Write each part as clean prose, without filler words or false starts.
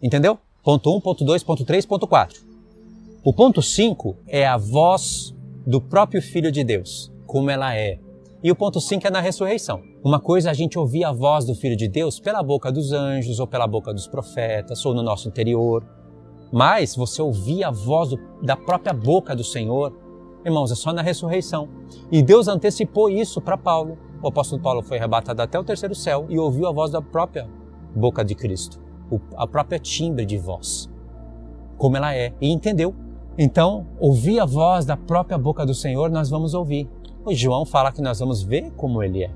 Entendeu? Ponto 1, ponto 2, ponto 3, ponto 4. O ponto 5 é a voz do próprio Filho de Deus, como ela é. E o ponto 5 é na ressurreição. Uma coisa é a gente ouvir a voz do Filho de Deus pela boca dos anjos, ou pela boca dos profetas, ou no nosso interior. Mas você ouvir a voz da própria boca do Senhor, irmãos, é só na ressurreição. E Deus antecipou isso para Paulo. O apóstolo Paulo foi arrebatado até o terceiro céu e ouviu a voz da própria boca de Cristo, a própria timbre de voz, como ela é, e entendeu. Então, ouvir a voz da própria boca do Senhor, nós vamos ouvir. O João fala que nós vamos ver como ele é.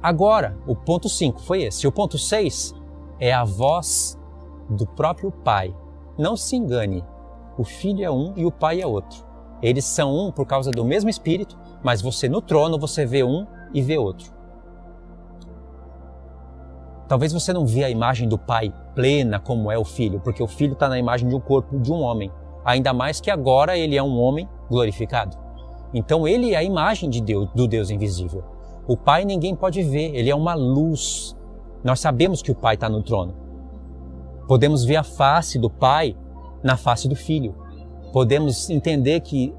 Agora, o ponto 5 foi esse. O ponto 6 é a voz do próprio Pai. Não se engane, o Filho é um e o Pai é outro. Eles são um por causa do mesmo Espírito, mas você no trono, você vê um e vê outro. Talvez você não vê a imagem do Pai plena como é o Filho, porque o Filho está na imagem de um corpo de um homem. Ainda mais que agora ele é um homem glorificado. Então ele é a imagem de Deus, do Deus invisível. O Pai ninguém pode ver, ele é uma luz. Nós sabemos que o Pai está no trono. Podemos ver a face do Pai na face do Filho. Podemos entender que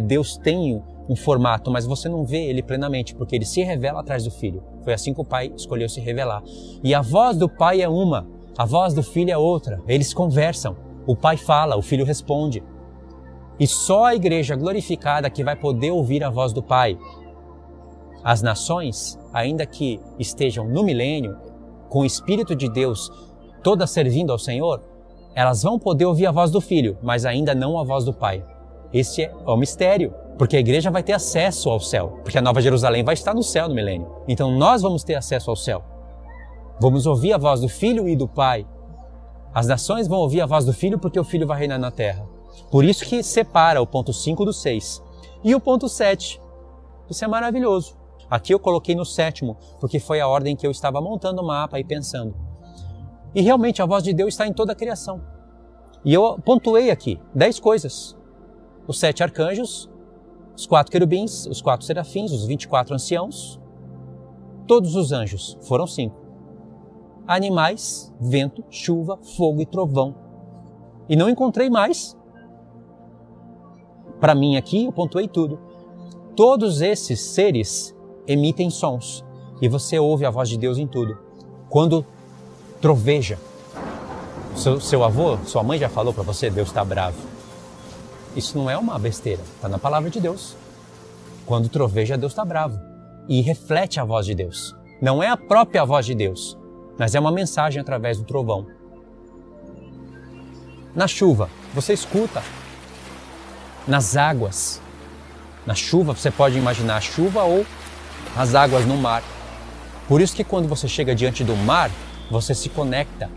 Deus tem um formato, mas você não vê ele plenamente, porque ele se revela atrás do Filho. Foi assim que o Pai escolheu se revelar. E a voz do Pai é uma, a voz do Filho é outra. Eles conversam. O Pai fala, o Filho responde. E só a igreja glorificada que vai poder ouvir a voz do Pai. As nações, ainda que estejam no milênio, com o Espírito de Deus, todas servindo ao Senhor, elas vão poder ouvir a voz do Filho, mas ainda não a voz do Pai. Esse é o mistério, porque a igreja vai ter acesso ao céu, porque a Nova Jerusalém vai estar no céu no milênio. Então nós vamos ter acesso ao céu. Vamos ouvir a voz do Filho e do Pai. As nações vão ouvir a voz do Filho porque o Filho vai reinar na terra. Por isso que separa o ponto 5 do 6. E o ponto 7. Isso é maravilhoso. Aqui eu coloquei no 7º, porque foi a ordem que eu estava montando o mapa e pensando. E realmente a voz de Deus está em toda a criação. E eu pontuei aqui 10 coisas. Os 7 arcanjos, os 4 querubins, os 4 serafins, os 24 anciãos. Todos os anjos, foram 5. Animais, vento, chuva, fogo e trovão. E não encontrei mais. Para mim aqui, eu pontuei tudo. Todos esses seres emitem sons. E você ouve a voz de Deus em tudo. Quando troveja, seu avô, sua mãe já falou para você, Deus está bravo. Isso não é uma besteira, está na palavra de Deus. Quando troveja, Deus está bravo. E reflete a voz de Deus. Não é a própria voz de Deus, mas é uma mensagem através do trovão. Na chuva, você escuta. Nas águas. Na chuva, você pode imaginar a chuva ou as águas no mar. Por isso que quando você chega diante do mar, você se conecta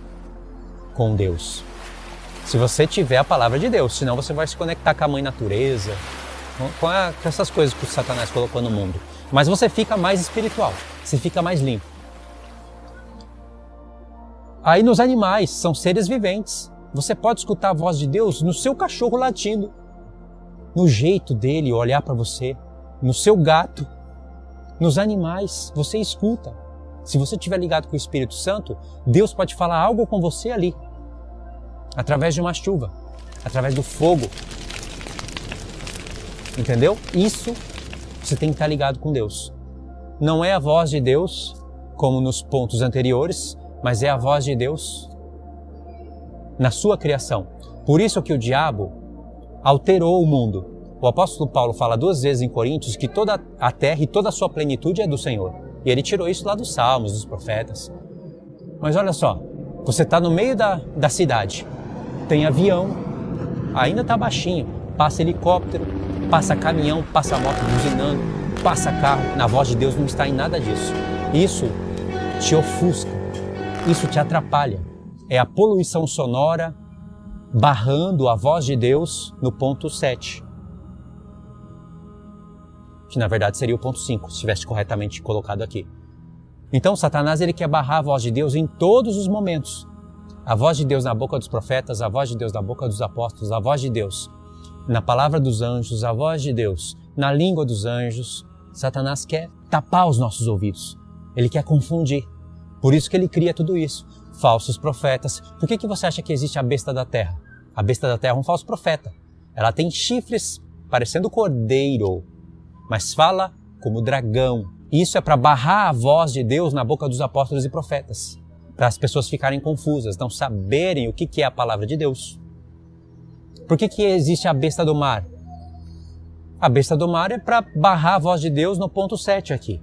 com Deus. Se você tiver a palavra de Deus, senão você vai se conectar com a mãe natureza, com essas coisas que o Satanás colocou no mundo. Mas você fica mais espiritual, você fica mais limpo. Aí nos animais, são seres viventes. Você pode escutar a voz de Deus no seu cachorro latindo, no jeito dele olhar para você, no seu gato, nos animais, você escuta. Se você estiver ligado com o Espírito Santo, Deus pode falar algo com você ali, através de uma chuva, através do fogo. Entendeu? Isso, você tem que estar ligado com Deus. Não é a voz de Deus, como nos pontos anteriores, mas é a voz de Deus na sua criação. Por isso que o diabo alterou o mundo. O apóstolo Paulo fala 2 vezes em Coríntios que toda a terra e toda a sua plenitude é do Senhor. E ele tirou isso lá dos Salmos, dos profetas. Mas olha só, você está no meio da cidade, tem avião, ainda está baixinho, passa helicóptero, passa caminhão, passa moto buzinando, passa carro. Na voz de Deus não está em nada disso. Isso te ofusca, isso te atrapalha. É a poluição sonora barrando a voz de Deus no ponto 7. Que na verdade seria o ponto 5, se estivesse corretamente colocado aqui. Então Satanás ele quer barrar a voz de Deus em todos os momentos. A voz de Deus na boca dos profetas, a voz de Deus na boca dos apóstolos, a voz de Deus na palavra dos anjos, a voz de Deus na língua dos anjos. Satanás quer tapar os nossos ouvidos. Ele quer confundir. Por isso que ele cria tudo isso. falsos profetas. Por que você acha que existe a besta da terra? A besta da terra é um falso profeta. Ela tem chifres parecendo cordeiro, mas fala como dragão. Isso é para barrar a voz de Deus na boca dos apóstolos e profetas, para as pessoas ficarem confusas, não saberem o que é a palavra de Deus. Por que existe a besta do mar? A besta do mar é para barrar a voz de Deus no ponto 7 aqui,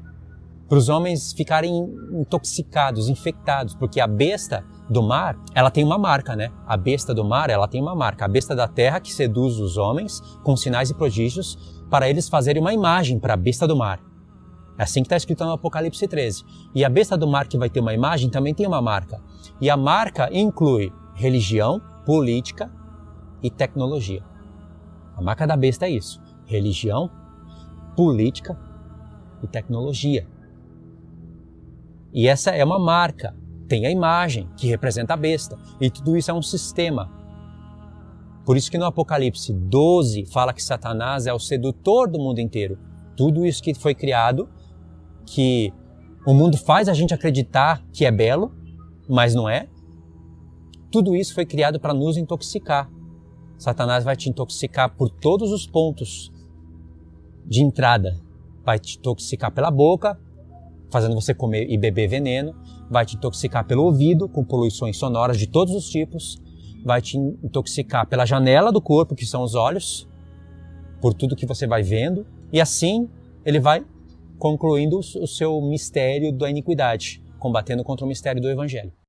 para os homens ficarem intoxicados, infectados, porque a besta do mar, ela tem uma marca, né? A besta do mar, ela tem uma marca. A besta da terra que seduz os homens com sinais e prodígios para eles fazerem uma imagem para a besta do mar. É assim que está escrito no Apocalipse 13. E a besta do mar que vai ter uma imagem também tem uma marca. E a marca inclui religião, política e tecnologia. A marca da besta é isso. Religião, política e tecnologia. E essa é uma marca. Tem a imagem que representa a besta. E tudo isso é um sistema. Por isso que no Apocalipse 12 fala que Satanás é o sedutor do mundo inteiro. Tudo isso que foi criado, que o mundo faz a gente acreditar que é belo, mas não é. Tudo isso foi criado para nos intoxicar. Satanás vai te intoxicar por todos os pontos de entrada. Vai te intoxicar pela boca, fazendo você comer e beber veneno. Vai te intoxicar pelo ouvido, com poluições sonoras de todos os tipos. Vai te intoxicar pela janela do corpo, que são os olhos, por tudo que você vai vendo. E assim ele vai concluindo o seu mistério da iniquidade, combatendo contra o mistério do Evangelho.